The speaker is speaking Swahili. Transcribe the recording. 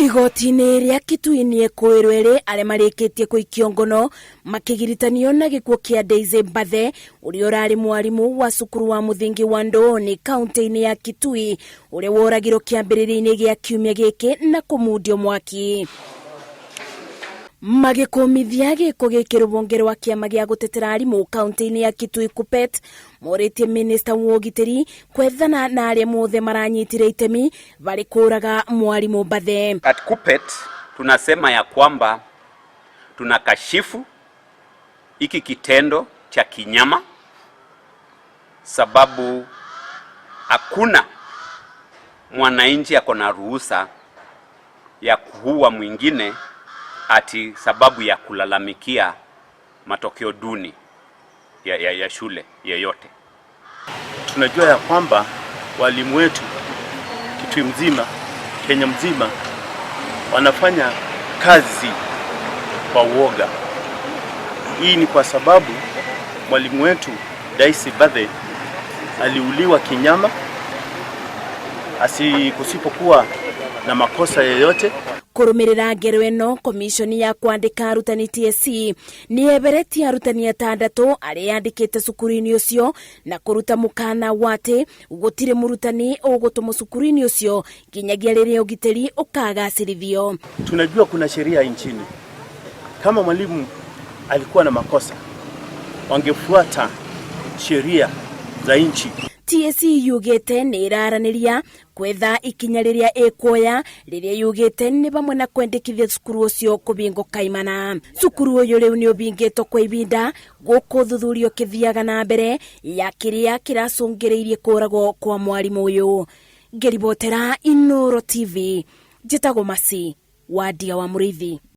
Igoti-inĩ rĩa Kitui nĩ kwĩrwo erĩ arĩa marĩkĩtie gũikio ngono makĩgiritanio na gĩkuũ kĩa Daisy Mbithe ũrĩa ũrarĩ mwarimũ wa cukuru wa mũthingi wa Ndũũni kaunti-inĩ ya Kitui ũrĩa woragirwo kĩambĩrĩria-inĩ gĩa kiumia gĩkĩ na kũmundio mwaki. Magĩkũmithia gĩko gĩkĩ rũhonge rwa kĩama gĩa gũtetera arimũ kaunti-inĩ ya Kitui KUPPET morĩtie minista wa ũgitĩri kwethana na arĩa mothe maranyitire itemi varĩ kũraga mwalimu Mbithe. At KUPPET tunasema ya kwamba tunakashifu hiki kitendo cha kinyama, sababu hakuna mwananchi ako na ruhusa ya kuua mwingine ati sababu ya kulalamikia matokeo duni ya shule yeyote. Tunajua ya kwamba walimu wetu Kitui mzima, Kenya mzima wanafanya kazi kwa uoga. Hii ni kwa sababu mwalimu wetu Daisy Mbithe aliuliwa kinyama kusipokuwa na makosa yoyote. Kũrũmĩrĩra ngero ĩno, komishoni ya kwandĩka arutani TSC nĩyeberetie arutani 6 arĩa yandĩkĩte cukuru-inĩ ũcio na kũruta mũkana wa atĩ gũtirĩ mũrutani ũgũtũmwo cukuru-inĩ ũcio nginyagia rĩrĩa ũgitĩri ũkagacĩrithio. Tunajua kuna sheria nchini. Kama mwalimu alikuwa na makosa, wangefuata sheria za nchi. TSC yugĩte nĩ ĩraranĩria kwetha ikinya rĩrĩa ĩkuoya rĩrĩa yugĩte nĩ vamwe na kwendekithia cukuru ũcio kũbingwo kaimana. Cukuru ũyũ rĩu nĩ ũbingĩtwo kwa ivinda gũkũ ũthuthuria ũkĩthiaga na mbere ya kĩrĩa kĩracũngĩrĩirie kũragwo kwa mwarimũ ũyũ. Ngĩribotera Inooro TV, njĩtagwo Masi wa Ndia wa Mũrĩithi.